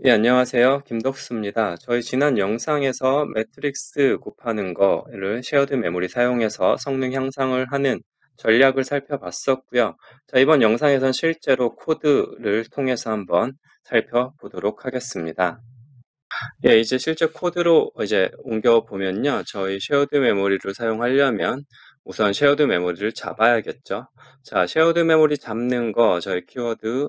예, 안녕하세요. 김덕수입니다. 저희 지난 영상에서 매트릭스 곱하는 거를 쉐어드 메모리 사용해서 성능 향상을 하는 전략을 살펴봤었고요. 자, 이번 영상에선 실제로 코드를 통해서 한번 살펴보도록 하겠습니다. 예, 이제 실제 코드로 이제 옮겨 보면요. 저희 쉐어드 메모리를 사용하려면 우선 쉐어드 메모리를 잡아야겠죠. 자, 쉐어드 메모리 잡는 거 저희 키워드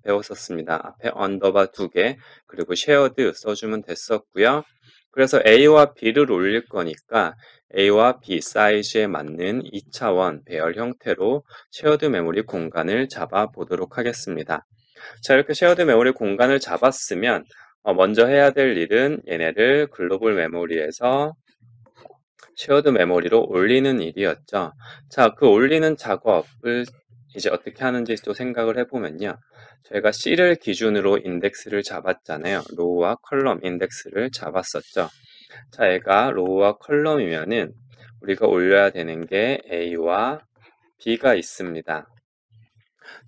배웠었습니다. 앞에 언더바 2개, 그리고 쉐어드 써주면 됐었고요. 그래서 A와 B를 올릴 거니까 A와 B 사이즈에 맞는 2차원 배열 형태로 쉐어드 메모리 공간을 잡아 보도록 하겠습니다. 자, 이렇게 쉐어드 메모리 공간을 잡았으면 먼저 해야 될 일은 얘네를 글로벌 메모리에서 쉐어드 메모리로 올리는 일이었죠. 자, 그 올리는 작업을 이제 어떻게 하는지 또 생각을 해보면요. 저희가 C를 기준으로 인덱스를 잡았잖아요. 로우와 컬럼 인덱스를 잡았었죠. 자, 얘가 로우와 컬럼이면은 우리가 올려야 되는 게 A와 B가 있습니다.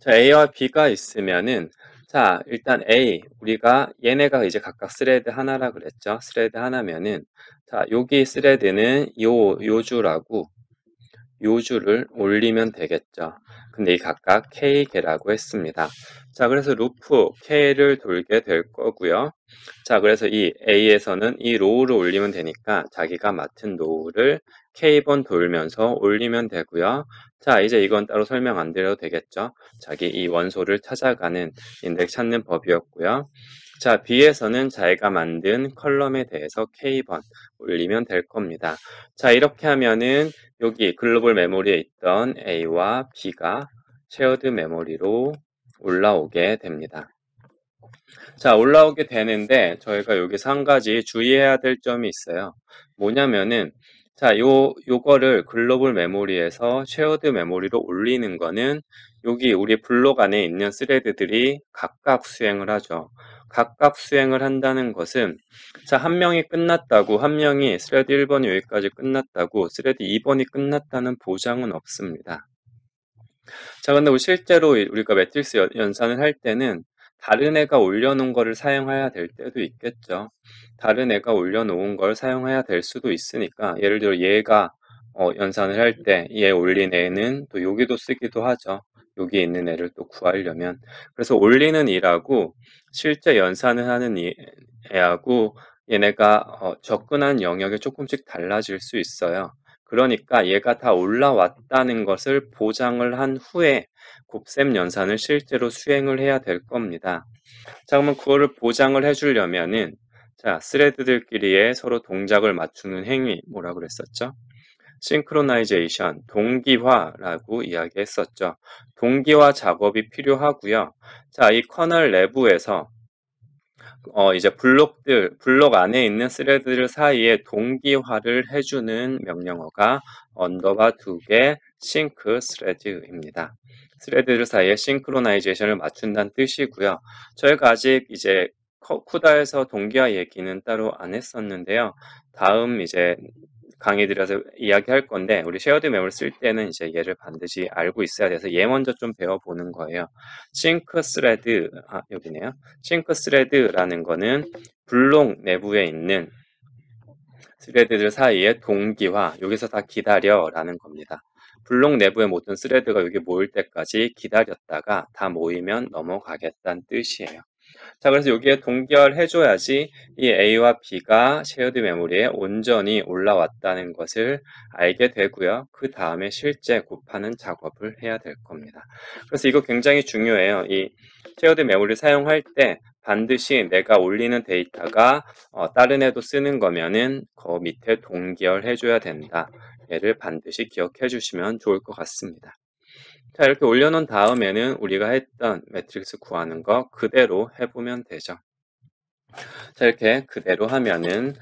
자, A와 B가 있으면은 자, 일단 A 우리가 얘네가 이제 각각 스레드 하나라 그랬죠. 스레드 하나면은 자, 여기 스레드는 요 주라고 요 주를 올리면 되겠죠. 근데 이 각각 K개라고 했습니다. 자, 그래서 루프 K를 돌게 될 거고요. 자, 그래서 이 A에서는 이 로우를 올리면 되니까 자기가 맡은 로우를 K번 돌면서 올리면 되고요. 자, 이제 이건 따로 설명 안 드려도 되겠죠. 자기 이 원소를 찾아가는 인덱스 찾는 법이었고요. 자, B에서는 자기가 만든 컬럼에 대해서 K번 올리면 될 겁니다. 자, 이렇게 하면은 여기 글로벌 메모리에 있던 A와 B가 쉐어드 메모리로 올라오게 됩니다. 자, 올라오게 되는데 저희가 여기서 한 가지 주의해야 될 점이 있어요. 뭐냐면은 자, 요거를 글로벌 메모리에서 쉐어드 메모리로 올리는 거는 여기 우리 블록 안에 있는 스레드들이 각각 수행을 하죠. 각각 수행을 한다는 것은 자, 한 명이 끝났다고 한 명이 스레드 1번이 여기까지 끝났다고 스레드 2번이 끝났다는 보장은 없습니다. 자, 근데 실제로 우리가 매트릭스 연산을 할 때는 다른 애가 올려놓은 거를 사용해야 될 때도 있겠죠. 다른 애가 올려놓은 걸 사용해야 될 수도 있으니까 예를 들어 얘가 연산을 할 때 얘 올린 애는 또 여기도 쓰기도 하죠. 여기 있는 애를 또 구하려면. 그래서 올리는 이라고 실제 연산을 하는 애하고 얘네가 접근한 영역이 조금씩 달라질 수 있어요. 그러니까 얘가 다 올라왔다는 것을 보장을 한 후에 곱셈 연산을 실제로 수행을 해야 될 겁니다. 자, 그러면 그거를 보장을 해주려면은 자, 스레드들끼리의 서로 동작을 맞추는 행위 뭐라 그랬었죠? 싱크로나이제이션, 동기화라고 이야기했었죠. 동기화 작업이 필요하고요. 자, 이 커널 내부에서 이제 블록 안에 있는 스레드들 사이에 동기화를 해주는 명령어가 언더바 2개 싱크 스레드입니다. 스레드들 사이에 싱크로나이제이션을 맞춘다는 뜻이고요. 저희가 아직 이제 쿠다에서 동기화 얘기는 따로 안 했었는데요. 다음 이제 강의들에서 이야기할 건데 우리 쉐어드 메모를 쓸 때는 이제 얘를 반드시 알고 있어야 돼서 얘 먼저 좀 배워보는 거예요. 싱크 스레드, 여기네요. 싱크 스레드라는 거는 블록 내부에 있는 스레드들 사이의 동기화, 여기서 다 기다려라는 겁니다. 블록 내부의 모든 스레드가 여기 모일 때까지 기다렸다가 다 모이면 넘어가겠다는 뜻이에요. 자, 그래서 여기에 동결해줘야지 이 A와 B가 쉐어드 메모리에 온전히 올라왔다는 것을 알게 되고요. 그 다음에 실제 곱하는 작업을 해야 될 겁니다. 그래서 이거 굉장히 중요해요. 이 쉐어드 메모리 사용할 때 반드시 내가 올리는 데이터가 다른 애도 쓰는 거면은 그 밑에 동결해줘야 된다. 얘를 반드시 기억해 주시면 좋을 것 같습니다. 자, 이렇게 올려놓은 다음에는 우리가 했던 매트릭스 구하는 거 그대로 해보면 되죠. 자, 이렇게 그대로 하면은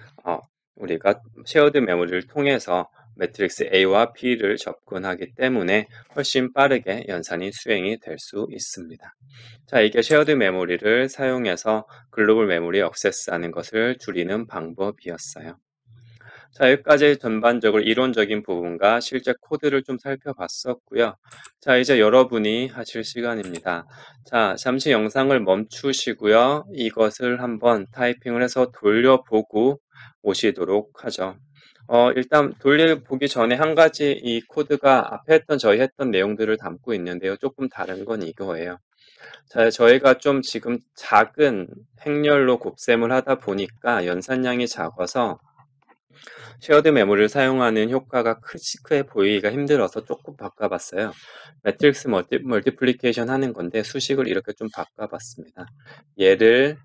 우리가 쉐어드 메모리를 통해서 매트릭스 A와 B를 접근하기 때문에 훨씬 빠르게 연산이 수행이 될 수 있습니다. 자, 이게 쉐어드 메모리를 사용해서 글로벌 메모리 액세스하는 것을 줄이는 방법이었어요. 자, 여기까지 전반적으로 이론적인 부분과 실제 코드를 좀 살펴봤었고요. 자, 이제 여러분이 하실 시간입니다. 자, 잠시 영상을 멈추시고요. 이것을 한번 타이핑을 해서 돌려보고 오시도록 하죠. 일단 돌려보기 전에 한 가지 이 코드가 앞에 저희 했던 내용들을 담고 있는데요. 조금 다른 건 이거예요. 자, 저희가 좀 지금 작은 행렬로 곱셈을 하다 보니까 연산량이 작아서 쉐어드 메모리를 사용하는 효과가 크게 보이기가 힘들어서 조금 바꿔봤어요. 매트릭스 멀티플리케이션 하는 건데 수식을 이렇게 좀 바꿔봤습니다. 얘를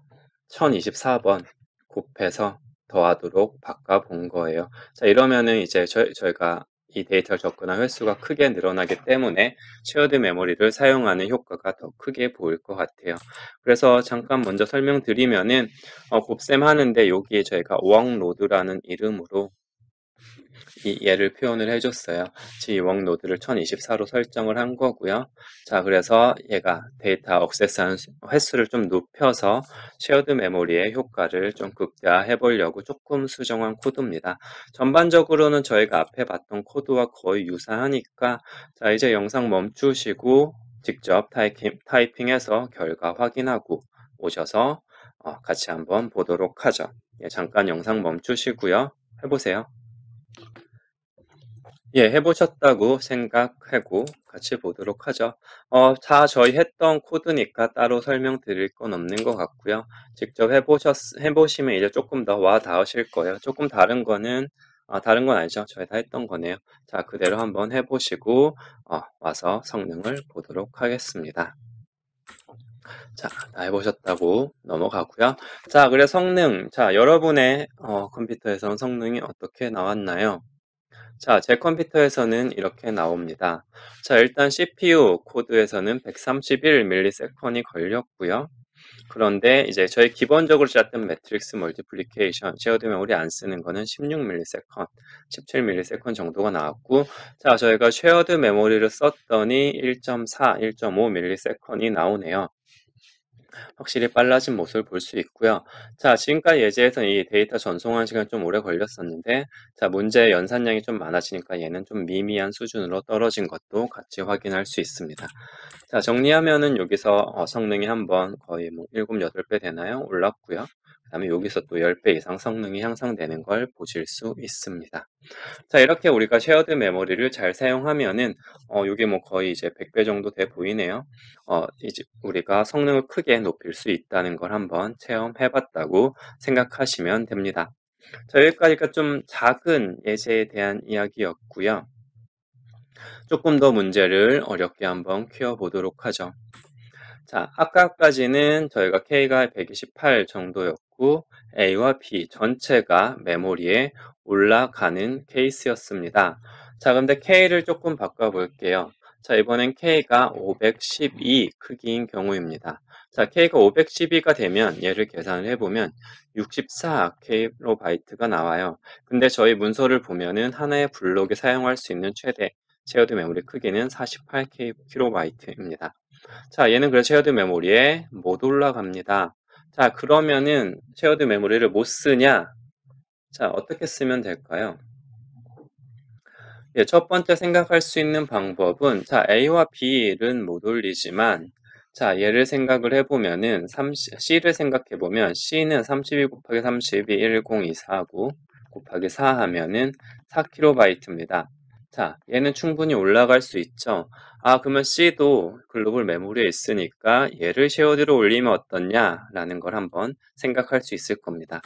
1024번 곱해서 더하도록 바꿔본 거예요. 자, 이러면은 이제 저희가 이 데이터를 접근한 횟수가 크게 늘어나기 때문에 쉐어드 메모리를 사용하는 효과가 더 크게 보일 것 같아요. 그래서 잠깐 먼저 설명드리면은 곱셈 하는데 여기에 저희가 웡로드라는 이름으로 이 얘를 표현을 해줬어요. 이 웡로드를 1024로 설정을 한 거고요. 자, 그래서 얘가 데이터 억세스하는 횟수를 좀 높여서 쉐어드 메모리의 효과를 좀 극대화해 보려고 조금 수정한 코드입니다. 전반적으로는 저희가 앞에 봤던 코드와 거의 유사하니까 자, 이제 영상 멈추시고 직접 타이핑해서 결과 확인하고 오셔서 같이 한번 보도록 하죠. 예, 잠깐 영상 멈추시고요. 해보세요. 예, 해보셨다고 생각하고 같이 보도록 하죠. 다 저희 했던 코드니까 따로 설명드릴 건 없는 것 같고요. 직접 해보시면 이제 조금 더 와 닿으실 거예요. 조금 다른 건 아니죠. 저희 다 했던 거네요. 자, 그대로 한번 해보시고, 와서 성능을 보도록 하겠습니다. 자, 다 해보셨다고 넘어가고요. 자, 그래 성능. 자, 여러분의 컴퓨터에서는 성능이 어떻게 나왔나요? 자, 제 컴퓨터에서는 이렇게 나옵니다. 자, 일단 CPU 코드에서는 131ms 걸렸고요. 그런데 이제 저희 기본적으로 짰던 매트릭스 멀티플리케이션, 쉐어드 메모리 안 쓰는 거는 16ms, 17ms 정도가 나왔고, 자, 저희가 쉐어드 메모리를 썼더니 1.4, 1.5ms이 나오네요. 확실히 빨라진 모습을 볼 수 있고요. 자, 지금까지 예제에서 이 데이터 전송하는 시간 좀 오래 걸렸었는데, 자, 문제의 연산량이 좀 많아지니까 얘는 좀 미미한 수준으로 떨어진 것도 같이 확인할 수 있습니다. 자, 정리하면은 여기서 성능이 한번 거의 뭐 7, 8배 되나요? 올랐고요. 그 다음에 여기서 또 10배 이상 성능이 향상되는 걸 보실 수 있습니다. 자, 이렇게 우리가 쉐어드 메모리를 잘 사용하면은 이게 뭐 거의 이제 100배 정도 돼 보이네요. 이제 우리가 성능을 크게 높일 수 있다는 걸 한번 체험해 봤다고 생각하시면 됩니다. 자, 여기까지가 좀 작은 예제에 대한 이야기였고요. 조금 더 문제를 어렵게 한번 키워 보도록 하죠. 자, 아까까지는 저희가 K가 128 정도였고 A와 B 전체가 메모리에 올라가는 케이스였습니다. 자, 근데 K를 조금 바꿔볼게요. 자, 이번엔 K가 512 크기인 경우입니다. 자, K가 512가 되면 얘를 계산을 해보면 64KB 나와요. 근데 저희 문서를 보면은 하나의 블록에 사용할 수 있는 최대 쉐어드 메모리 크기는 48KB입니다. 자, 얘는 그래서 쉐어드 메모리에 못 올라갑니다. 자, 그러면은 쉐어드 메모리를 못 쓰냐? 자, 어떻게 쓰면 될까요? 예, 첫 번째 생각할 수 있는 방법은 자, A와 B는 못 올리지만 자, 얘를 생각을 해보면은 C를 생각해보면 C는 32 곱하기 32 1024고 곱하기 4 하면은 4KB입니다. 자, 얘는 충분히 올라갈 수 있죠. 그러면 C도 글로벌 메모리에 있으니까 얘를 쉐어드로 올리면 어떻냐라는 걸 한번 생각할 수 있을 겁니다.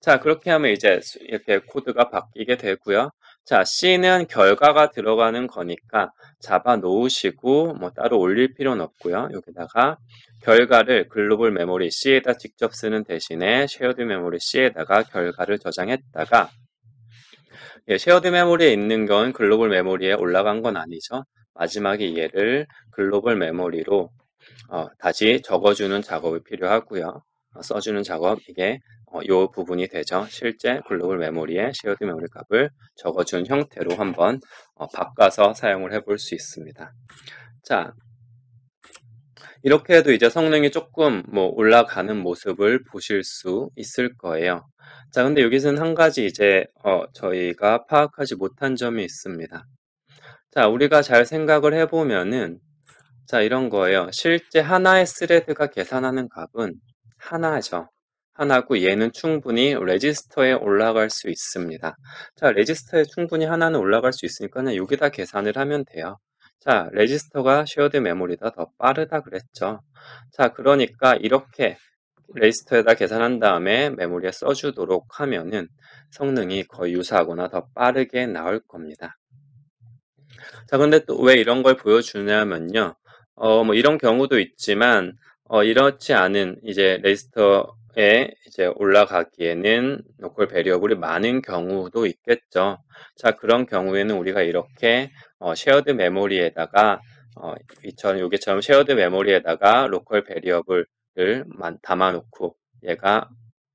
자, 그렇게 하면 이제 이렇게 코드가 바뀌게 되고요. 자, C는 결과가 들어가는 거니까 잡아 놓으시고 뭐 따로 올릴 필요는 없고요. 여기다가 결과를 글로벌 메모리 C에다 직접 쓰는 대신에 쉐어드 메모리 C에다가 결과를 저장했다가 예, 쉐어드 메모리에 있는 건 글로벌 메모리에 올라간 건 아니죠. 마지막에 얘를 글로벌 메모리로 다시 적어주는 작업이 필요하고요. 써주는 작업, 이게 이 부분이 되죠. 실제 글로벌 메모리에 쉐어드 메모리 값을 적어준 형태로 한번 바꿔서 사용을 해볼 수 있습니다. 자, 이렇게 해도 이제 성능이 조금 뭐 올라가는 모습을 보실 수 있을 거예요. 자, 근데 여기서는 한 가지 이제 저희가 파악하지 못한 점이 있습니다. 자, 우리가 잘 생각을 해보면은 자, 이런 거예요. 실제 하나의 스레드가 계산하는 값은 하나죠. 하나고 얘는 충분히 레지스터에 올라갈 수 있습니다. 자, 레지스터에 충분히 하나는 올라갈 수 있으니까 그냥 여기다 계산을 하면 돼요. 자, 레지스터가 쉐어드 메모리보다 더 빠르다 그랬죠. 자, 그러니까 이렇게 레지스터에다 계산한 다음에 메모리에 써주도록 하면은 성능이 거의 유사하거나 더 빠르게 나올 겁니다. 자, 근데 또 왜 이런 걸 보여주냐면요. 뭐 이런 경우도 있지만, 이렇지 않은 이제 레지스터에 이제 올라가기에는 로컬 베리어블이 많은 경우도 있겠죠. 자, 그런 경우에는 우리가 이렇게 쉐어드 메모리에다가 이처럼 여기처럼 쉐어드 메모리에다가 로컬 베리어블을 담아놓고 얘가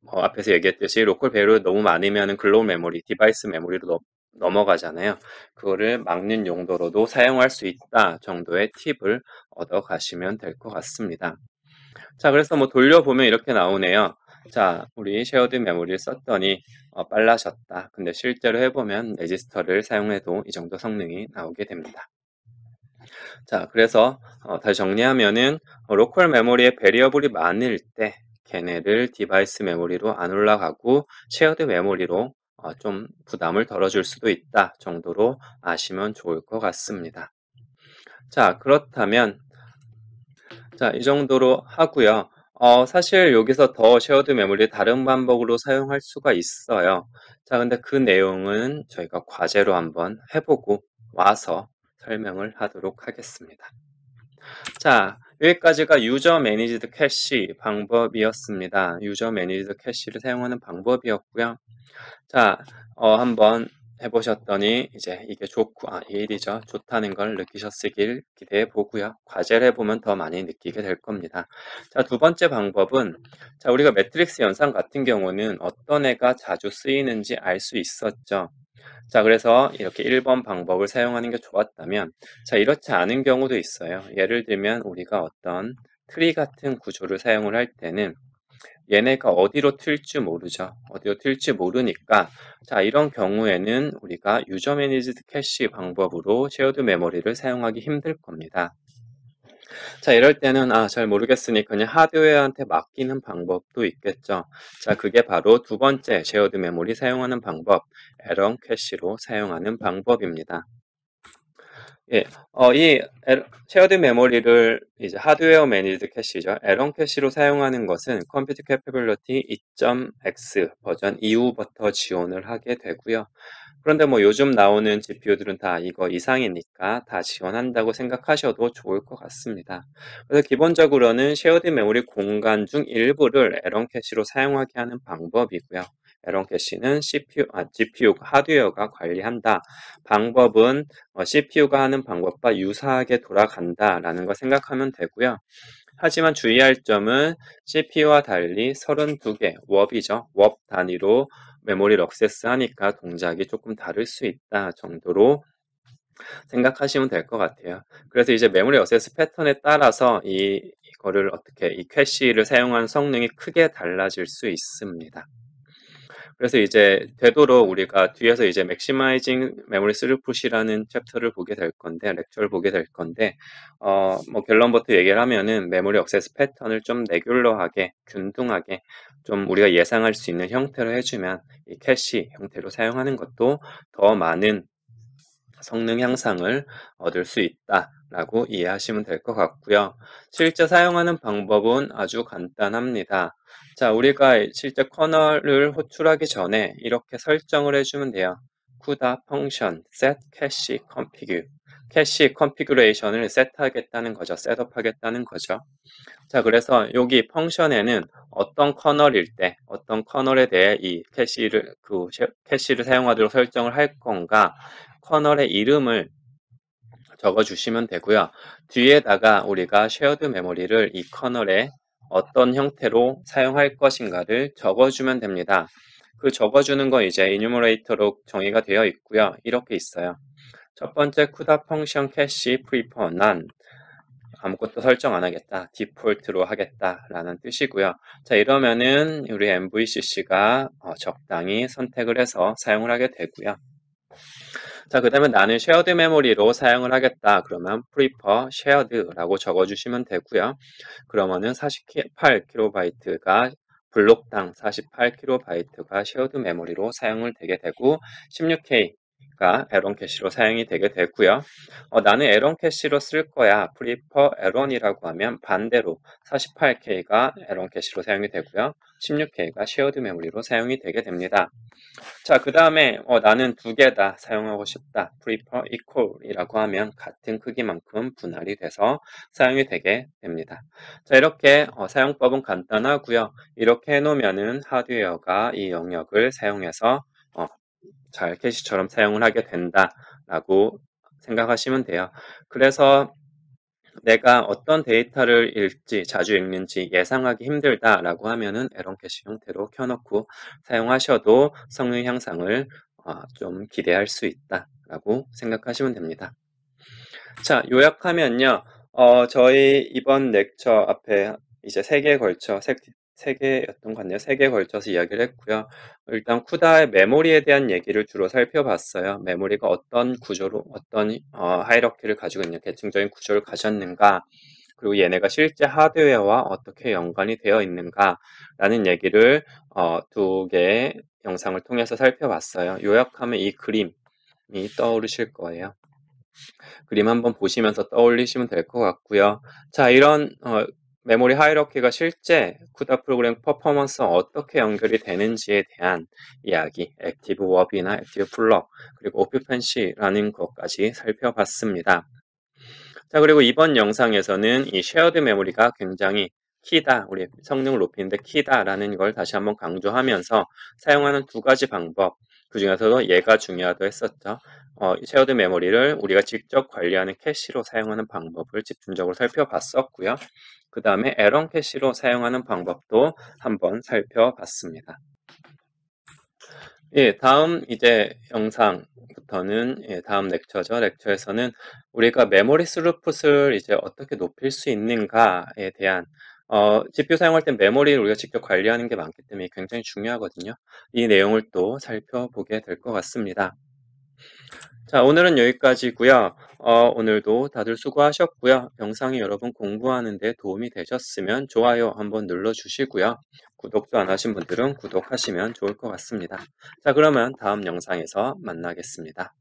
앞에서 얘기했듯이 로컬 베리어블 너무 많으면 글로벌 메모리, 디바이스 메모리로 넘어가잖아요. 그거를 막는 용도로도 사용할 수 있다 정도의 팁을 얻어 가시면 될 것 같습니다. 자, 그래서 뭐 돌려보면 이렇게 나오네요. 자, 우리 쉐어드 메모리를 썼더니 빨라졌다. 근데 실제로 해보면 레지스터를 사용해도 이 정도 성능이 나오게 됩니다. 자, 그래서 다시 정리하면은 로컬 메모리에 베리어블이 많을 때 걔네를 디바이스 메모리로 안 올라가고 쉐어드 메모리로 좀 부담을 덜어줄 수도 있다 정도로 아시면 좋을 것 같습니다. 자, 그렇다면 자, 이 정도로 하고요. 사실 여기서 더 쉐어드 메모리 다른 방법으로 사용할 수가 있어요. 자, 근데 그 내용은 저희가 과제로 한번 해보고 와서 설명을 하도록 하겠습니다. 자, 여기까지가 유저 매니지드 캐시 방법이었습니다. 유저 매니지드 캐시를 사용하는 방법이었고요. 자, 한번 해보셨더니 이제 이게 좋고, 이게 일이죠. 좋다는 걸 느끼셨으길 기대해 보고요. 과제를 해보면 더 많이 느끼게 될 겁니다. 자, 두 번째 방법은 자, 우리가 매트릭스 연산 같은 경우는 어떤 애가 자주 쓰이는지 알 수 있었죠. 자, 그래서 이렇게 1번 방법을 사용하는 게 좋았다면, 자, 이렇지 않은 경우도 있어요. 예를 들면 우리가 어떤 트리 같은 구조를 사용을 할 때는 얘네가 어디로 튈지 모르죠. 어디로 튈지 모르니까, 자, 이런 경우에는 우리가 유저 매니지드 캐시 방법으로 쉐어드 메모리를 사용하기 힘들 겁니다. 자, 이럴 때는 잘 모르겠으니 그냥 하드웨어한테 맡기는 방법도 있겠죠. 자, 그게 바로 두 번째 쉐어드 메모리 사용하는 방법, 에런 캐시로 사용하는 방법입니다. 예, 쉐어드 메모리를 이제 하드웨어 매니지드 캐시죠. 에런 캐시로 사용하는 것은 컴퓨터 캐퍼빌리티 2.x 버전 이후부터 지원을 하게 되고요. 그런데 뭐 요즘 나오는 GPU들은 다 이거 이상이니까 다 지원한다고 생각하셔도 좋을 것 같습니다. 그래서 기본적으로는 쉐어드 메모리 공간 중 일부를 에런 캐시로 사용하게 하는 방법이고요. 에런 캐시는 GPU 하드웨어가 관리한다. 방법은 CPU가 하는 방법과 유사하게 돌아간다라는 거 생각하면 되고요. 하지만 주의할 점은 CPU와 달리 32개, 웁이죠. 웁 단위로 메모리를 액세스하니까 동작이 조금 다를 수 있다 정도로 생각하시면 될 것 같아요. 그래서 이제 메모리 액세스 패턴에 따라서 이거를 어떻게 이 캐시를 사용한 성능이 크게 달라질 수 있습니다. 그래서 이제 되도록 우리가 뒤에서 이제 Maximizing Memory Throughput이라는 챕터를 보게 될 건데, 렉처를 보게 될 건데, 뭐 결론부터 얘기를 하면은 메모리 액세스 패턴을 좀 레귤러하게, 균등하게 좀 우리가 예상할 수 있는 형태로 해주면 이 캐시 형태로 사용하는 것도 더 많은 성능 향상을 얻을 수 있다라고 이해하시면 될 것 같고요. 실제 사용하는 방법은 아주 간단합니다. 자, 우리가 실제 커널을 호출하기 전에 이렇게 설정을 해주면 돼요. CUDA 펑션 set cache config 캐시 컨피그레이션을 세트하겠다는 거죠. 셋업하겠다는 거죠. 자, 그래서 여기 펑션에는 어떤 커널일 때, 어떤 커널에 대해 이 캐시를 사용하도록 설정을 할 건가, 커널의 이름을 적어주시면 되고요. 뒤에다가 우리가 쉐어드 메모리를 이 커널에 어떤 형태로 사용할 것인가를 적어주면 됩니다. 그 적어주는 건 이제 enumerator로 정의가 되어 있고요. 이렇게 있어요. 첫 번째 CUDA 펑션 캐시 프리퍼 none 아무것도 설정 안 하겠다, 디폴트로 하겠다라는 뜻이고요. 자, 이러면은 우리 MVCC가 적당히 선택을 해서 사용을 하게 되고요. 자, 그 다음에 나는 쉐어드 메모리로 사용을 하겠다. 그러면 prefer shared라고 적어주시면 되고요. 그러면은 48KB 블록당 48KB 쉐어드 메모리로 사용을 되게 되고 16K가 에런 캐시로 사용이 되게 되고요. 나는 에런 캐시로 쓸 거야. prefer 에런이라고 하면 반대로 48K가 에런 캐시로 사용이 되고요. 16K가 쉐어드 메모리로 사용이 되게 됩니다. 자, 그 다음에 나는 두 개 다 사용하고 싶다. prefer equal이라고 하면 같은 크기만큼 분할이 돼서 사용이 되게 됩니다. 자, 이렇게 사용법은 간단하고요. 이렇게 해놓으면은 하드웨어가 이 영역을 사용해서 잘 캐시처럼 사용을 하게 된다라고 생각하시면 돼요. 그래서 내가 어떤 데이터를 읽지, 자주 읽는지 예상하기 힘들다라고 하면은 에런 캐시 형태로 켜놓고 사용하셔도 성능 향상을 좀 기대할 수 있다라고 생각하시면 됩니다. 자, 요약하면요. 저희 이번 렉처 앞에 이제 3개에 걸쳐, 3개였던 것 같네요. 3개에 걸쳐서 이야기를 했고요. 일단 쿠다의 메모리에 대한 얘기를 주로 살펴봤어요. 메모리가 어떤 구조로, 어떤 하이러키를 가지고 있는 계층적인 구조를 가졌는가, 그리고 얘네가 실제 하드웨어와 어떻게 연관이 되어 있는가라는 얘기를 2개의 영상을 통해서 살펴봤어요. 요약하면 이 그림이 떠오르실 거예요. 그림 한번 보시면서 떠올리시면 될 것 같고요. 자, 이런 메모리 하이러키가 실제 쿠다 프로그램 퍼포먼스와 어떻게 연결이 되는지에 대한 이야기, 액티브 워비나 액티브 플럭, 그리고 오큐펜시라는 것까지 살펴봤습니다. 자, 그리고 이번 영상에서는 이 쉐어드 메모리가 굉장히 키다, 우리 성능을 높이는데 키다라는 걸 다시 한번 강조하면서 사용하는 2가지 방법, 그 중에서도 얘가 중요하다고 했었죠. 쉐어드 메모리를 우리가 직접 관리하는 캐시로 사용하는 방법을 집중적으로 살펴봤었고요. 그 다음에 에런 캐시로 사용하는 방법도 한번 살펴봤습니다. 예, 다음 이제 영상부터는 다음 렉처죠. 렉처에서는 우리가 메모리 스루풋을 이제 어떻게 높일 수 있는가에 대한 GPU 사용할 때 메모리를 우리가 직접 관리하는 게 많기 때문에 굉장히 중요하거든요. 이 내용을 또 살펴보게 될 것 같습니다. 자, 오늘은 여기까지고요. 오늘도 다들 수고하셨고요. 영상이 여러분 공부하는 데 도움이 되셨으면 좋아요 한번 눌러주시고요. 구독도 안 하신 분들은 구독하시면 좋을 것 같습니다. 자, 그러면 다음 영상에서 만나겠습니다.